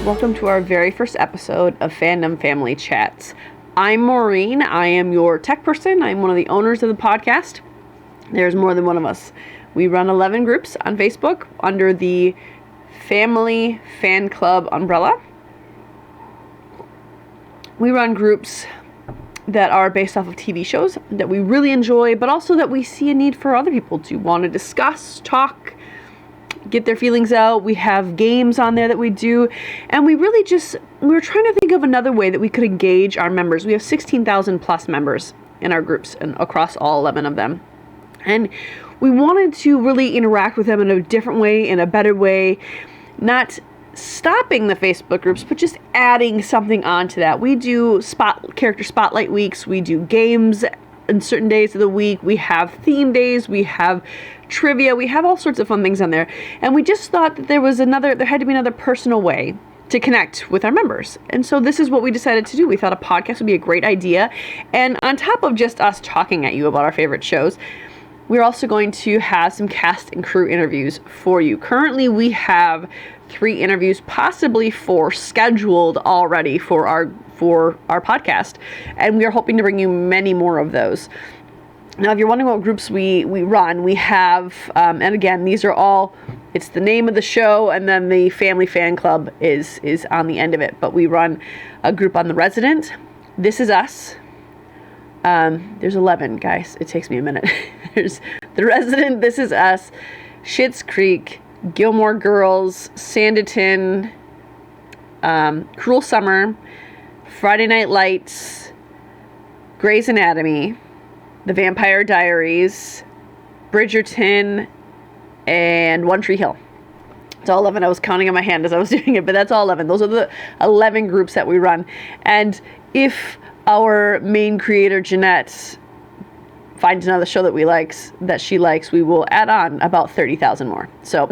Welcome to our very first episode of Fandom Family Chats. I'm Maureen. I am your tech person. I'm one of the owners of the podcast. There's more than one of us. We run 11 groups on Facebook under the Family Fan Club umbrella. We run groups that are based off of TV shows that we really enjoy, but also that we see a need for other people to want to discuss, talk, get their feelings out. We have games on there that we do, and we're trying to think of another way that we could engage our members. We have 16,000 plus members in our groups and across all 11 of them. And we wanted to really interact with them in a different way, in a better way, not stopping the Facebook groups, but just adding something onto that. We do character spotlight weeks. We do games on certain days of the week. We have theme days. We have trivia. We have all sorts of fun things on there. And we just thought that there had to be another personal way to connect with our members. And so this is what we decided to do. We thought a podcast would be a great idea. And on top of just us talking at you about our favorite shows, we're also going to have some cast and crew interviews for you. Currently, we have 3 interviews, possibly 4, scheduled already for our podcast, and we are hoping to bring you many more of those. Now, if you're wondering what groups we run, we have, and again, these are all, it's the name of the show, and then the Family Fan Club is on the end of it. But we run a group on The Resident, This Is Us. There's 11, guys. It takes me a minute. There's The Resident, This Is Us, Schitt's Creek, Gilmore Girls, Sanditon, Cruel Summer, Friday Night Lights, Grey's Anatomy, The Vampire Diaries, Bridgerton, and One Tree Hill. It's all 11. I was counting on my hand as I was doing it, but that's all 11. Those are the 11 groups that we run. And if our main creator, Jeanette, finds another show that she likes, we will add on about 30,000 more. So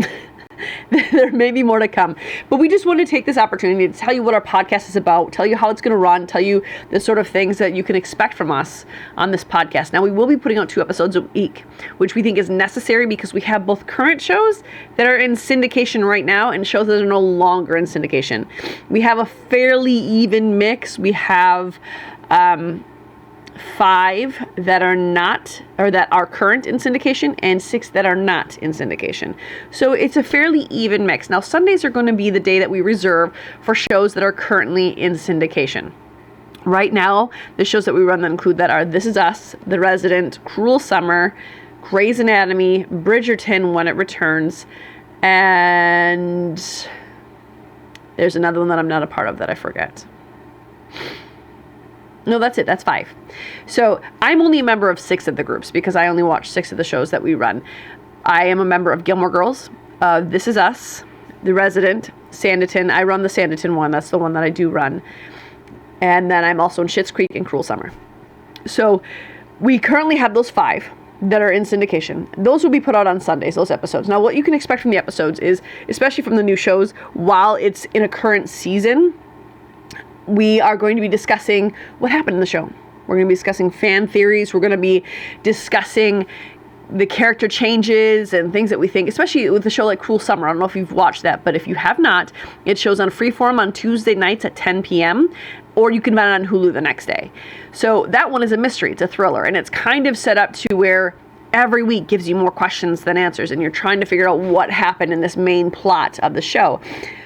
there may be more to come. But we just want to take this opportunity to tell you what our podcast is about, tell you how it's going to run, tell you the sort of things that you can expect from us on this podcast. Now, we will be putting out 2 episodes a week, which we think is necessary because we have both current shows that are in syndication right now and shows that are no longer in syndication. We have a fairly even mix. We have 5 that are not, or that are current in syndication, and 6 that are not in syndication. So it's a fairly even mix. Now, Sundays are going to be the day that we reserve for shows that are currently in syndication. Right now, the shows that we run that include that are This Is Us, The Resident, Cruel Summer, Grey's Anatomy, Bridgerton when it returns, and there's another one that I'm not a part of that I forget. No, that's it. That's 5. So I'm only a member of 6 of the groups because I only watch 6 of the shows that we run. I am a member of Gilmore Girls, This Is Us, The Resident, Sanditon. I run the Sanditon one. That's the one that I do run. And then I'm also in Schitt's Creek and Cruel Summer. So we currently have those 5 that are in syndication. Those will be put out on Sundays, those episodes. Now, what you can expect from the episodes is, especially from the new shows, while it's in a current season, we are going to be discussing what happened in the show. We're going to be discussing fan theories. We're going to be discussing the character changes and things that we think, especially with a show like Cruel Summer. I don't know if you've watched that, but if you have not, it shows on Freeform on Tuesday nights at 10 p.m., or you can find it on Hulu the next day. So that one is a mystery. It's a thriller, and it's kind of set up to where every week gives you more questions than answers, and you're trying to figure out what happened in this main plot of the show.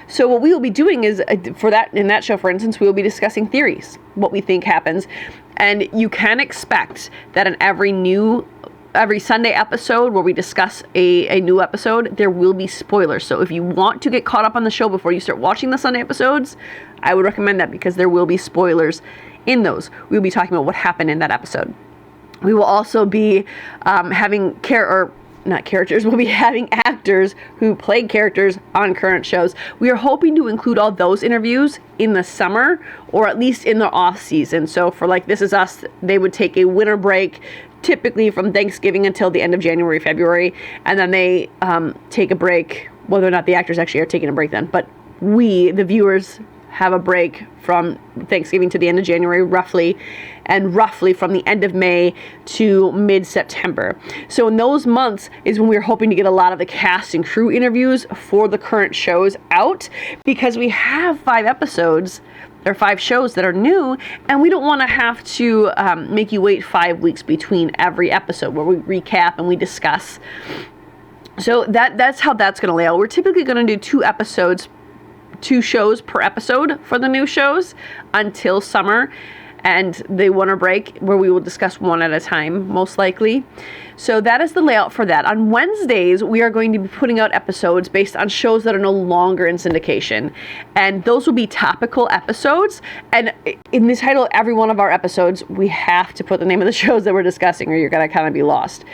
So what we will be doing is, in that show, for instance, we will be discussing theories, what we think happens. And you can expect that in every Sunday episode where we discuss a new episode, there will be spoilers. So if you want to get caught up on the show before you start watching the Sunday episodes, I would recommend that because there will be spoilers in those. We'll be talking about what happened in that episode. We will also be having we'll be having actors who played characters on current shows. We are hoping to include all those interviews in the summer, or at least in the off season. So for like This Is Us, they would take a winter break, typically from Thanksgiving until the end of January, February, and then they take a break, whether or not the actors actually are taking a break then. But we, the viewers, have a break from Thanksgiving to the end of January, roughly, and roughly from the end of May to mid-September. So in those months is when we're hoping to get a lot of the cast and crew interviews for the current shows out, because we have 5 episodes or 5 shows that are new, and we don't want to have to make you wait 5 weeks between every episode where we recap and we discuss. So that's how that's going to lay out. We're typically going to do 2 shows per episode for the new shows until summer and the winter break, where we will discuss one at a time, most likely. So that is the layout for that. On Wednesdays, we are going to be putting out episodes based on shows that are no longer in syndication. And those will be topical episodes. And in the title of every one of our episodes, we have to put the name of the shows that we're discussing, or you're going to kind of be lost.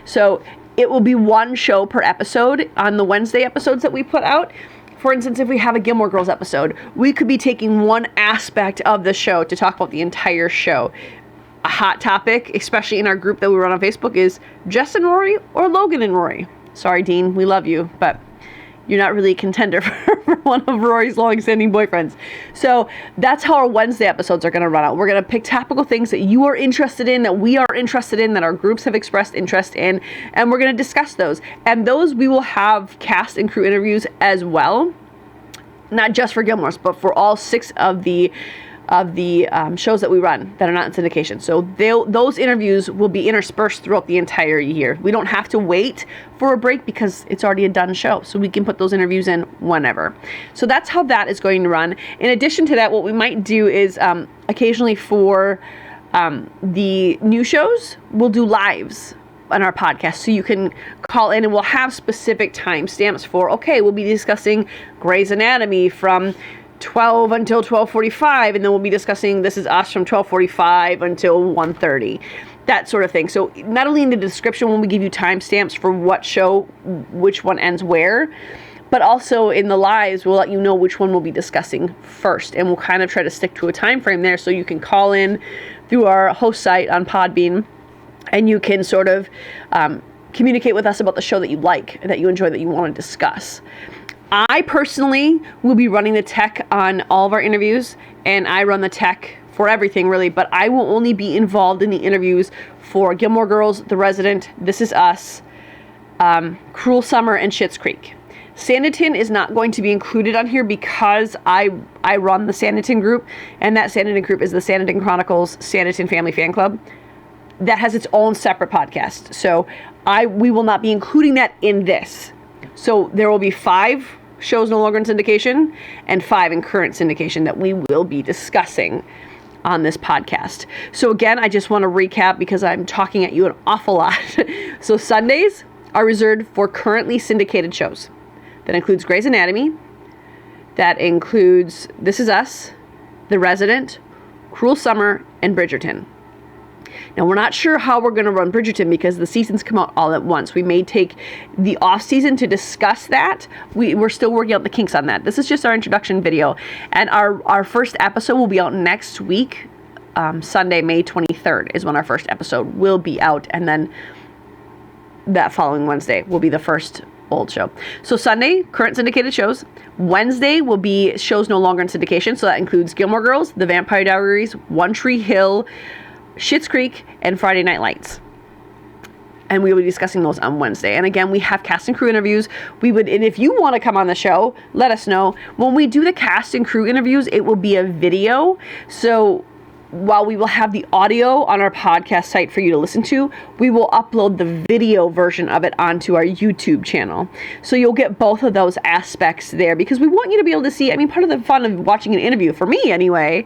So it will be 1 show per episode on the Wednesday episodes that we put out. For instance, if we have a Gilmore Girls episode, we could be taking one aspect of the show to talk about the entire show. A hot topic, especially in our group that we run on Facebook, is Jess and Rory or Logan and Rory. Sorry, Dean, we love you, but you're not really a contender for one of Rory's long-standing boyfriends. So that's how our Wednesday episodes are going to run out. We're going to pick topical things that you are interested in, that we are interested in, that our groups have expressed interest in, and we're going to discuss those. And those we will have cast and crew interviews as well, not just for Gilmore's, but for all 6 of the shows that we run that are not in syndication. So those interviews will be interspersed throughout the entire year. We don't have to wait for a break because it's already a done show. So we can put those interviews in whenever. So that's how that is going to run. In addition to that, what we might do is occasionally for the new shows, we'll do lives on our podcast. So you can call in and we'll have specific timestamps for, okay, we'll be discussing Grey's Anatomy from 12 until 12:45, and then we'll be discussing This Is Us from 12:45 until 1:30, that sort of thing. So not only in the description when we give you timestamps for what show, which one ends where, but also in the lives, we'll let you know which one we'll be discussing first, and we'll kind of try to stick to a time frame there, so you can call in through our host site on Podbean, and you can sort of communicate with us about the show that you like, that you enjoy, that you want to discuss. I personally will be running the tech on all of our interviews, and I run the tech for everything really, but I will only be involved in the interviews for Gilmore Girls, The Resident, This Is Us, Cruel Summer, and Schitt's Creek. Sanditon is not going to be included on here because I run the Sanditon group, and that Sanditon group is the Sanditon Chronicles Sanditon Family Fan Club. That has its own separate podcast. So we will not be including that in this. So there will be 5 shows no longer in syndication and 5 in current syndication that we will be discussing on this podcast. So again, I just want to recap because I'm talking at you an awful lot. So Sundays are reserved for currently syndicated shows. That includes Grey's Anatomy. That includes This Is Us, The Resident, Cruel Summer, and Bridgerton. Now, we're not sure how we're going to run Bridgerton because the seasons come out all at once. We may take the off season to discuss that. We're still working out the kinks on that. This is just our introduction video. And our first episode will be out next week. Sunday, May 23rd is when our first episode will be out. And then that following Wednesday will be the first old show. So Sunday, current syndicated shows. Wednesday will be shows no longer in syndication. So that includes Gilmore Girls, The Vampire Diaries, One Tree Hill, Schitt's Creek, and Friday Night Lights. And we will be discussing those on Wednesday. And again, we have cast and crew interviews. And if you want to come on the show, let us know. When we do the cast and crew interviews, it will be a video. So while we will have the audio on our podcast site for you to listen to, we will upload the video version of it onto our YouTube channel. So you'll get both of those aspects there because we want you to be able to see, part of the fun of watching an interview, for me anyway,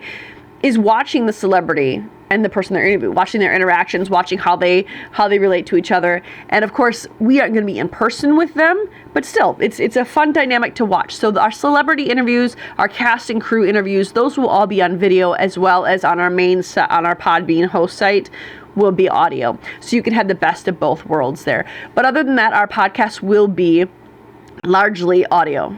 is watching the celebrity and the person they're interviewing, watching their interactions, watching how they relate to each other. And of course, we aren't going to be in person with them, but still, it's a fun dynamic to watch. So our celebrity interviews, our cast and crew interviews, those will all be on video as well as on our on our Podbean host site will be audio. So you can have the best of both worlds there. But other than that, our podcast will be largely audio.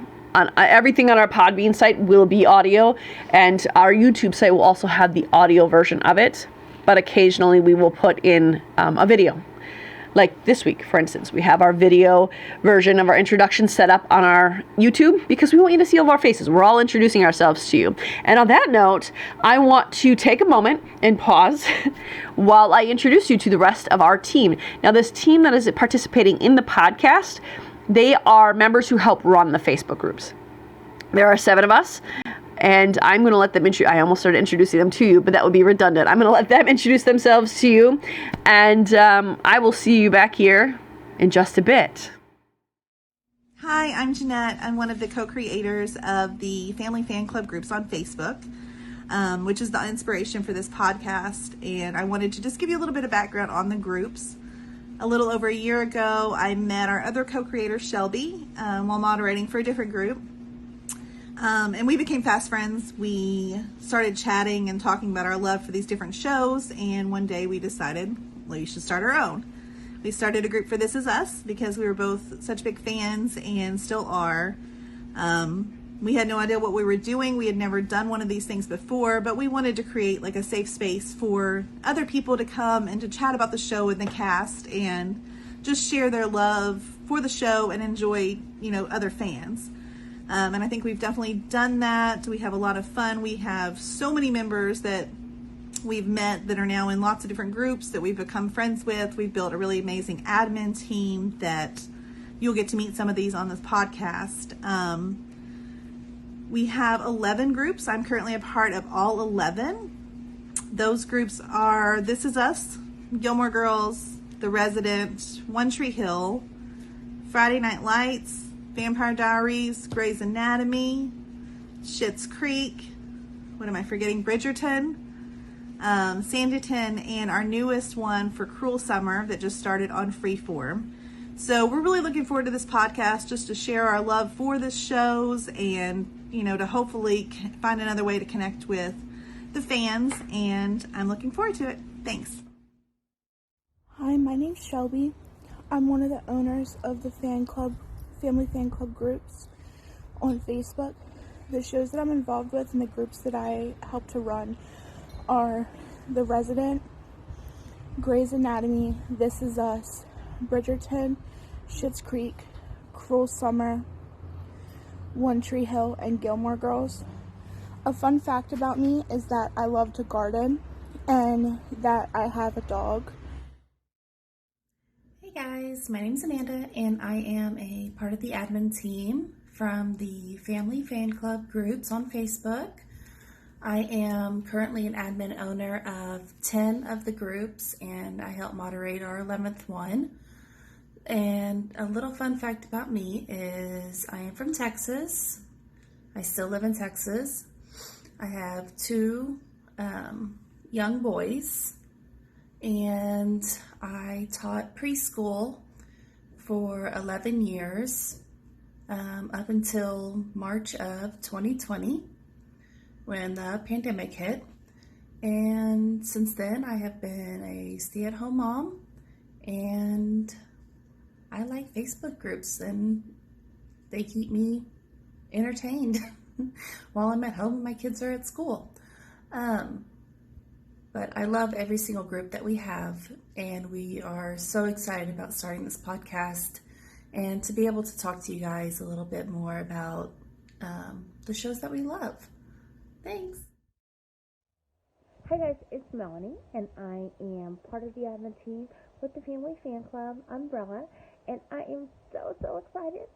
Everything on our Podbean site will be audio, and our YouTube site will also have the audio version of it, but occasionally we will put in a video Like this week, for instance, we have our video version of our introduction set up on our YouTube because we want you to see all of our faces. We're all introducing ourselves to you. And on that note, I want to take a moment and pause while I introduce you to the rest of our team. Now, this team that is participating in the podcast, they are members who help run the Facebook groups. There are 7 of us. And I'm going to let them I almost started introducing them to you, but that would be redundant. I'm going to let them introduce themselves to you. And I will see you back here in just a bit. Hi, I'm Jeanette. I'm one of the co-creators of the Family Fan Club groups on Facebook, which is the inspiration for this podcast. And I wanted to just give you a little bit of background on the groups. A little over a year ago, I met our other co-creator, Shelby, while moderating for a different group. And we became fast friends. We started chatting and talking about our love for these different shows. And one day we decided we should start our own. We started a group for This Is Us because we were both such big fans and still are. We had no idea what we were doing. We had never done one of these things before, but we wanted to create like a safe space for other people to come and to chat about the show with the cast and just share their love for the show and enjoy, other fans. And I think we've definitely done that. We have a lot of fun. We have so many members that we've met that are now in lots of different groups that we've become friends with. We've built a really amazing admin team that you'll get to meet some of these on this podcast. We have 11 groups. I'm currently a part of all 11. Those groups are This Is Us, Gilmore Girls, The Resident, One Tree Hill, Friday Night Lights, Vampire Diaries, Grey's Anatomy, Schitt's Creek, what am I forgetting? Bridgerton, Sanditon, and our newest one for Cruel Summer that just started on Freeform. So we're really looking forward to this podcast just to share our love for the shows and, to hopefully find another way to connect with the fans. And I'm looking forward to it. Thanks. Hi, my name's Shelby. I'm one of the owners of the Family Fan Club groups on Facebook. The shows that I'm involved with and the groups that I help to run are The Resident, Grey's Anatomy, This Is Us, Bridgerton, Schitt's Creek, Cruel Summer, One Tree Hill, and Gilmore Girls. A fun fact about me is that I love to garden and that I have a dog. Hey guys, my name's Amanda and I am a part of the admin team from the Family Fan Club groups on Facebook. I am currently an admin owner of 10 of the groups and I help moderate our 11th one. And a little fun fact about me is I am from Texas. I still live in Texas. I have 2 young boys. And I taught preschool for 11 years, up until March of 2020, when the pandemic hit. And since then, I have been a stay-at-home mom, and I like Facebook groups, and they keep me entertained while I'm at home and my kids are at school. But I love every single group that we have, and we are so excited about starting this podcast and to be able to talk to you guys a little bit more about the shows that we love. Thanks. Hi guys, it's Melanie, and I am part of the admin team with the Family Fan Club umbrella, and I am so excited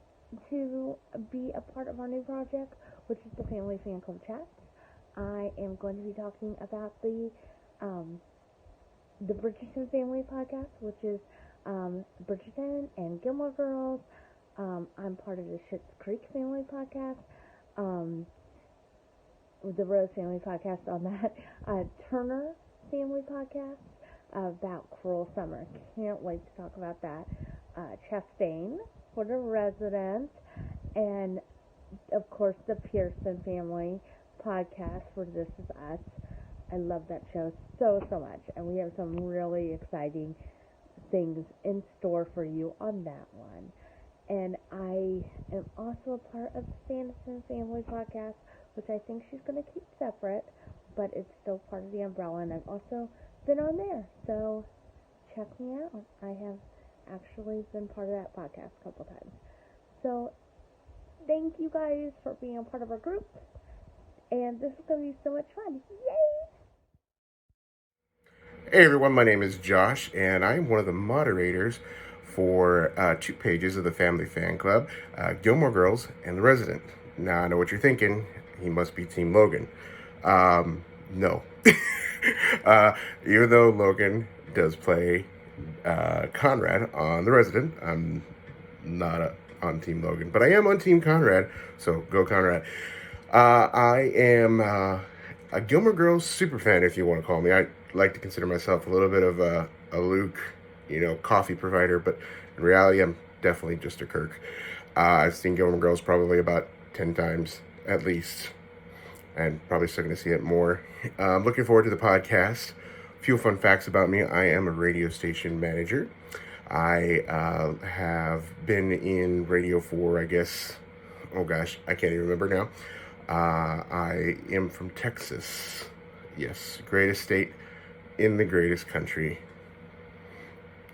to be a part of our new project, which is the Family Fan Club Chats. I am going to be talking about the Bridgerton Family Podcast, which is Bridgerton and Gilmore Girls. I'm part of the Schitt's Creek Family Podcast, the Rose Family Podcast on that, Turner Family Podcast about Cruel Summer. Can't wait to talk about that. Chastain for The Resident, and of course the Pearson Family Podcast for This Is Us. I love that show so much, and we have some really exciting things in store for you on that one. And I am also a part of the Sanditon Family Podcast, which I think she's going to keep separate, but it's still part of the umbrella, and I've also been on there, so check me out. I have actually been part of that podcast a couple times. So, thank you guys for being a part of our group. And this is going to be so much fun. Yay! Hey everyone, my name is Josh, and I am one of the moderators for 2 pages of the Family Fan Club, Gilmore Girls and The Resident. Now, I know what you're thinking. He must be Team Logan. No. Even though Logan does play Conrad on The Resident, I'm not on Team Logan, but I am on Team Conrad, so go Conrad. I am a Gilmore Girls superfan, if you want to call me. I like to consider myself a little bit of a Luke, coffee provider, but in reality, I'm definitely just a Kirk. I've seen Gilmore Girls probably about 10 times at least, and probably still going to see it more. I'm looking forward to the podcast. A few fun facts about me. I am a radio station manager. I have been in radio for, I guess, I can't even remember now. I am from Texas. Yes, greatest state in the greatest country.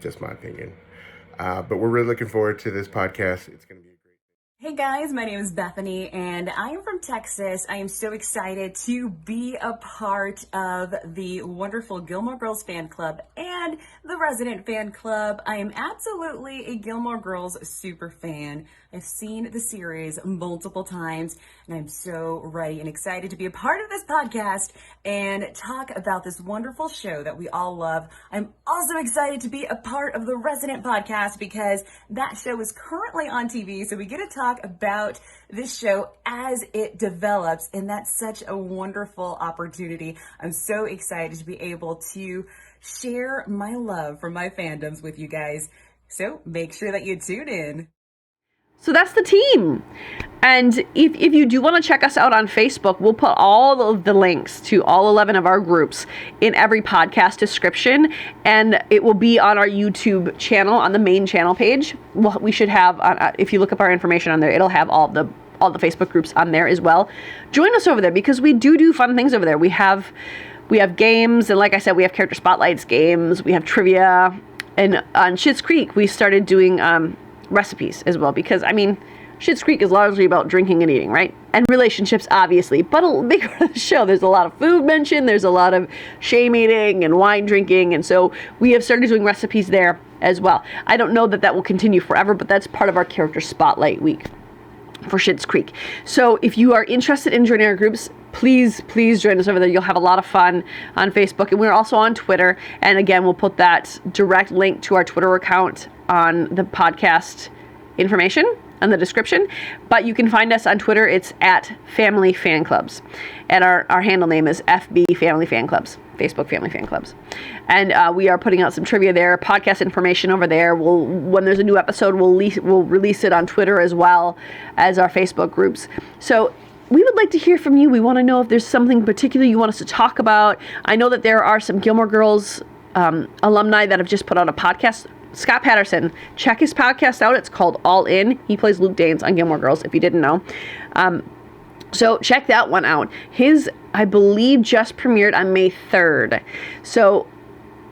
Just my opinion. But we're really looking forward to this podcast. It's going to be a great thing. Hey guys, my name is Bethany and I am from Texas. I am so excited to be a part of the wonderful Gilmore Girls fan club and the Resident fan club. I am absolutely a Gilmore Girls super fan. I've seen the series multiple times and I'm so ready and excited to be a part of this podcast and talk about this wonderful show that we all love. I'm also excited to be a part of the Resident podcast because that show is currently on TV, so we get to talk about this show as it develops, and that's such a wonderful opportunity. I'm so excited to be able to share my love for my fandoms with you guys. So make sure that you tune in. So that's the team. And if you do want to check us out on Facebook, we'll put all of the links to all 11 of our groups in every podcast description. And it will be on our YouTube channel, on the main channel page. We should have, if you look up our information on there, it'll have all the Facebook groups on there as well. Join us over there because we do fun things over there. We have games, and like I said, we have character spotlights, games, we have trivia. And on Schitt's Creek, we started doing recipes as well, because Schitt's Creek is largely about drinking and eating, right? And relationships, obviously, but a big part of the show, there's a lot of food mentioned, there's a lot of shame eating and wine drinking, and so we have started doing recipes there as well. I don't know that will continue forever, but that's part of our character spotlight week for Schitt's Creek. So if you are interested in joining our groups, please join us over there. You'll have a lot of fun on Facebook, and we're also on Twitter, and again, we'll put that direct link to our Twitter account on the podcast information on the description. But you can find us on Twitter. It's at Family Fan Clubs, and our handle name is FB Family Fan Clubs, Facebook Family Fan Clubs. And we are putting out some trivia there, podcast information over there. When there's a new episode, we'll release it on Twitter as well as our Facebook groups. So we would like to hear from you. We want to know if there's something particular you want us to talk about. I know that there are some Gilmore Girls alumni that have just put out a podcast. Scott Patterson, check his podcast out. It's called All In. He plays Luke Danes on Gilmore Girls, if you didn't know. So check that one out. His, I believe, just premiered on May 3rd. So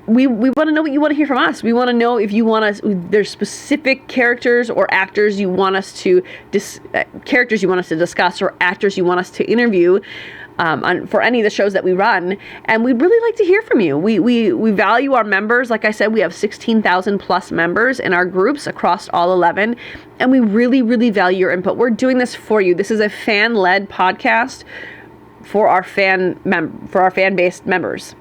we want to know what you want to hear from us. We want to know if you want us, there's specific characters or actors you want us to discuss, or actors you want us to interview for any of the shows that we run. And we'd really like to hear from you. We value our members. Like I said, we have 16,000 plus members in our groups across all 11, and we really value your input. We're doing this for you. This is a fan-led podcast for our fan-based members.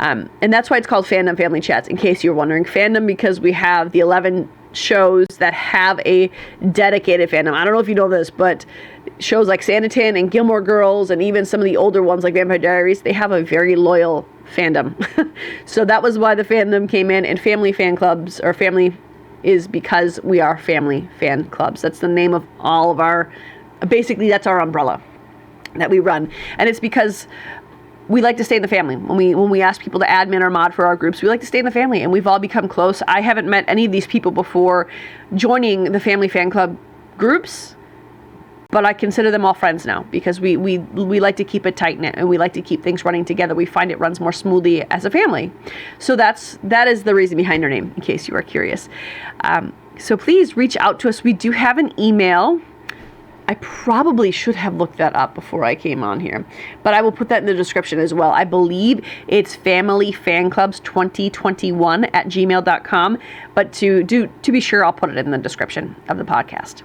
And that's why it's called Fandom Family Chats, in case you're wondering. Fandom because we have the 11 shows that have a dedicated fandom. I don't know if you know this, but shows like Sanditon and Gilmore Girls, and even some of the older ones like Vampire Diaries, they have a very loyal fandom. So that was why the fandom came in, and Family Fan Clubs, or Family, is because we are Family Fan Clubs. That's the name of all of our, basically that's our umbrella that we run. And it's because we like to stay in the family. When we ask people to admin or mod for our groups, we like to stay in the family, and we've all become close. I haven't met any of these people before joining the Family Fan Club groups, but I consider them all friends now because we like to keep it tight-knit and we like to keep things running together. We find it runs more smoothly as a family. So that is the reason behind our name, in case you are curious. So please reach out to us. We do have an email. I probably should have looked that up before I came on here, but I will put that in the description as well. I believe it's familyfanclubs2021@gmail.com, but to be sure, I'll put it in the description of the podcast.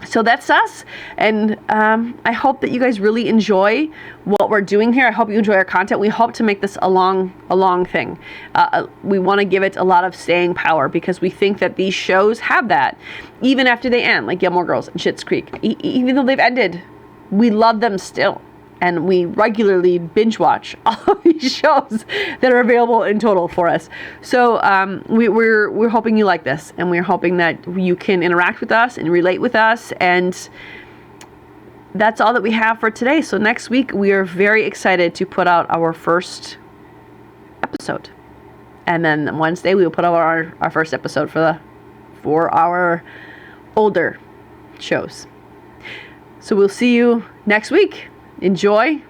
So that's us, and I hope that you guys really enjoy what we're doing here. I hope you enjoy our content. We hope to make this a long thing. We want to give it a lot of staying power because we think that these shows have that, even after they end, like Gilmore Girls and Schitt's Creek. Even though they've ended, we love them still, and we regularly binge watch all of these shows that are available in total for us. So we're hoping you like this, and we're hoping that you can interact with us and relate with us, and that's all that we have for today. So next week we are very excited to put out our first episode, and then Wednesday we will put out our first episode for our older shows. So we'll see you next week. Enjoy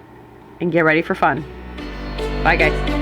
and get ready for fun. Bye, guys.